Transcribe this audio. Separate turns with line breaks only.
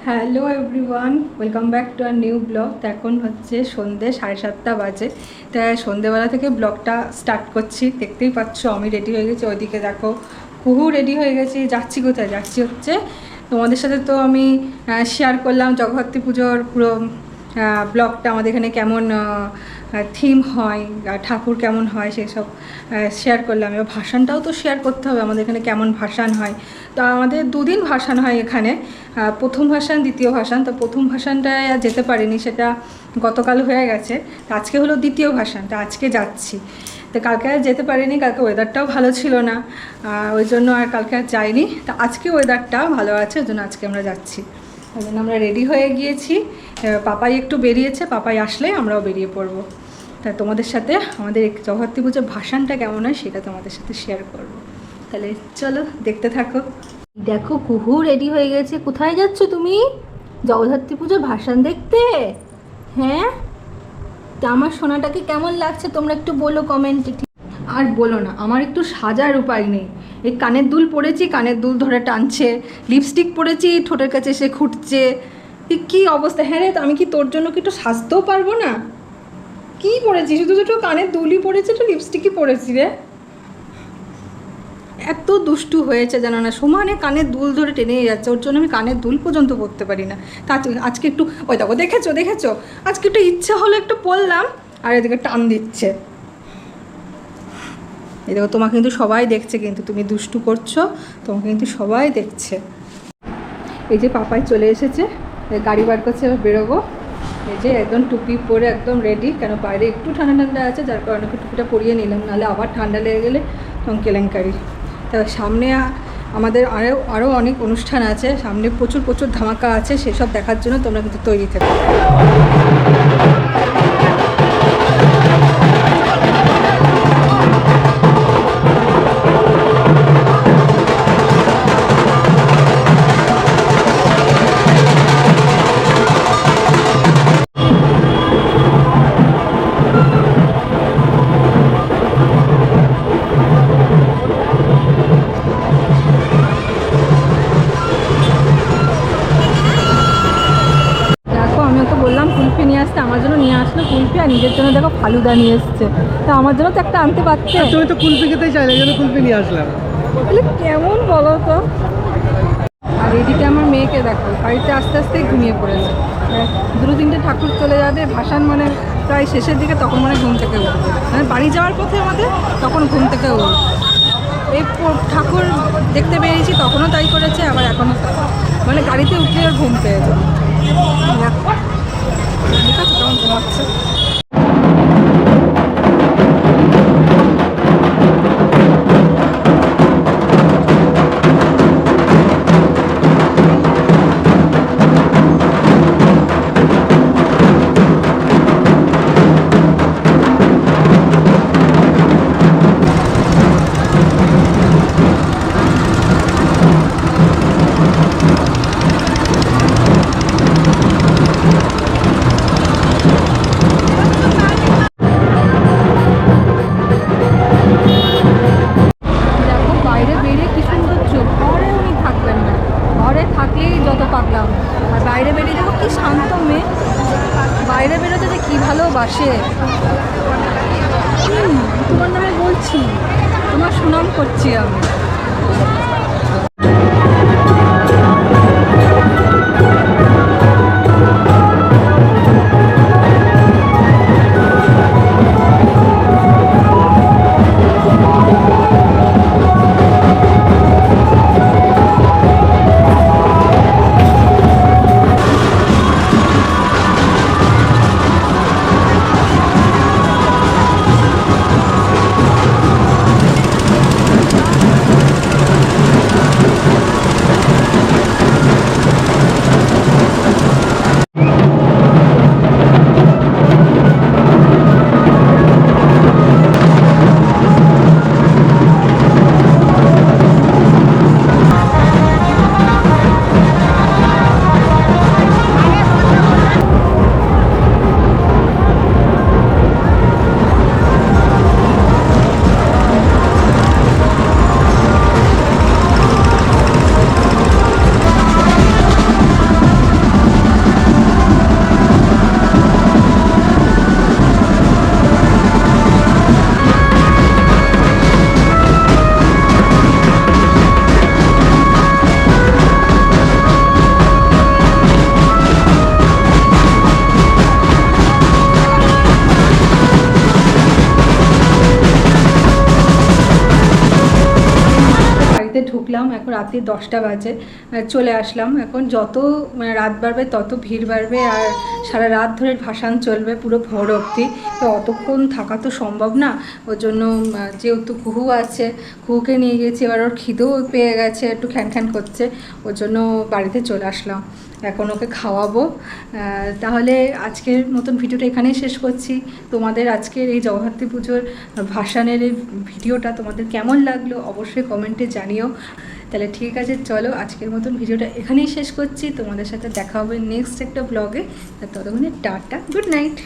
Hello everyone, welcome back to our new blog. তো এখন হচ্ছে সন্ধ্যে 7:30 বাজে। তাই সন্ধ্যেবেলা থেকে ব্লগটা স্টার্ট করছি। দেখতেই পাচ্ছ আমি রেডি হয়ে গেছি, ওইদিকে দেখো কুহু রেডি হয়ে গেছি। যাচ্ছি কোথায়? যাচ্ছি হচ্ছে তোমাদের সাথে তো আমি শেয়ার করলাম জগদ্ধাত্রী পুজোর পুরো ব্লগটা, আমাদের এখানে কেমন থিম হয়, ঠাকুর কেমন হয় সেসব শেয়ার করলাম। এবার ভাসানটাও তো শেয়ার করতে হবে, আমাদের এখানে কেমন ভাসান হয়। তো আমাদের দুদিন ভাসান হয় এখানে, প্রথম ভাসান দ্বিতীয় ভাসান। তো প্রথম ভাসানটায় আর যেতে পারিনি, সেটা গতকাল হয়ে গেছে। তো আজকে হলো দ্বিতীয় ভাসান, তো আজকে যাচ্ছি। তো কালকে আর যেতে পারিনি, কালকে ওয়েদারটাও ভালো ছিল না, ওই জন্য আর কালকে আর যাইনি। তো আজকে ওয়েদারটা ভালো আছে, ওই জন্য আজকে আমরা যাচ্ছি। ওই জন্য আমরা রেডি হয়ে গিয়েছি। পাপাই একটু বেরিয়েছে, পাপাই আসলে আমরাও বেরিয়ে পড়বো। তা তোমাদের সাথে আমাদের জগদ্ধাত্রী পুজোর ভাসানটা কেমন হয় সেটা তোমাদের সাথে শেয়ার করব। তাহলে চলো দেখতে থাকো। দেখো কুহু রেডি হয়ে গেছে। কোথায় যাচ্ছ তুমি? জগদ্ধাত্রী পুজোর ভাসান দেখতে? হ্যাঁ, তা আমার সোনাটাকে কেমন লাগছে তোমরা একটু বলো কমেন্টে। আর বলো না, আমার একটু সাজার উপায় নেই। এই কানের দুল পরেছি, কানের দুল ধরে টানছে, লিপস্টিক পরেছি, ঠোঁটের কাছে এসে খুঁটছে। কী অবস্থা! হ্যাঁ রে, তো আমি কি তোর জন্য কি একটু সাজতেও পারবো না? কী পরেছি? শুধু দুটো কানের দুলই পরেছি, একটু লিপস্টিকই পরেছি রে। এত দুষ্টু হয়েছে জানো না, সমানে কানের দুল ধরে টেনে যাচ্ছে, ওর জন্য আমি কানের দুল পর্যন্ত পরতে পারি না। তা আজকে একটু ওই দেখো, দেখেছো আজকে একটু ইচ্ছা হলো একটু পরলাম, আর এদিকে টান দিচ্ছে। এই দেখো, তোমাকে কিন্তু সবাই দেখছে, কিন্তু তুমি দুষ্টু করছো, তোমাকে কিন্তু সবাই দেখছে। এই যে পাপাই চলে এসেছে, গাড়ি বার করছে, এবার বেরোবো। এই যে একদম টুপি পরে একদম রেডি, কেন বাইরে একটু ঠান্ডা ঠান্ডা আছে, যার কারণে টুপিটা পরিয়ে নিলাম, নাহলে আবার ঠান্ডা লেগে গেলে তখন কেলেঙ্কারি। তা সামনে আমাদের আরও অনেক অনুষ্ঠান আছে, সামনে প্রচুর ধামাকা আছে, সেসব দেখার জন্য তোমরা কিন্তু তৈরি থেকো। বললাম কুলফি নিয়ে আসতে, আমার জন্য নিয়ে আসলো কুলফি, আর নিজের জন্য দেখো ফালুদা নিয়ে এসছে। তা আমার জন্য তো একটা আনতে পারছে।
তুমি তো কুলফি খেতেই চাইলে, এই জন্য কুলফি নিয়ে আসলাম।
তাহলে কেমন বলো তো। আর এদিকে আমার মেয়েকে দেখো, বাড়িতে আস্তে আস্তে ঘুমিয়ে পড়েছে। দুটো তিনটে ঠাকুর চলে যাবে, ভাসান মানে প্রায় শেষের দিকে, তখন মানে ঘুম থেকে উঠবে, মানে বাড়ি যাওয়ার পথে আমাদের, তখন ঘুম থেকে উঠবে। এই ঠাকুর দেখতে বেরিয়েছি তখনও তাই করেছে, আবার এখনও তাই, মানে গাড়িতে উঠলে আর ঘুম পেয়েছে। ঠিক আছে, তখন ঘুমাচ্ছে। বাইরে বেরোতে যে কী ভালোবাসে, তোমার নামে বলছি, তোমার সুনাম করছি আমি। ঢুকলাম, এখন রাত্রি 10টা বাজে, চলে আসলাম। এখন যত রাত বাড়বে তত ভিড় বাড়বে, আর সারা রাত ধরে ভাসান চলবে পুরো ভোর অবধি। তো অতক্ষণ থাকা তো সম্ভব না, ওর জন্য যেহেতু কুহু আছে, কুহুকে নিয়ে গেছি। এবার ওর খিদেও পেয়ে গেছে, একটু খ্যান করছে, ওর জন্য বাড়িতে চলে আসলাম। এখন ওকে খাওয়াবো। তাহলে আজকের মতন ভিডিওটা এখানেই শেষ করছি। তোমাদের আজকের এই জগদ্ধাত্রী পুজোর ভাসানের এই ভিডিওটা তোমাদের কেমন লাগলো অবশ্যই কমেন্টে জানিও। তাহলে ঠিক আছে, চলো আজকের মতন ভিডিওটা এখানেই শেষ করছি। তোমাদের সাথে দেখা হবে নেক্সট একটা ব্লগে। ততক্ষণে টাটা, গুড নাইট।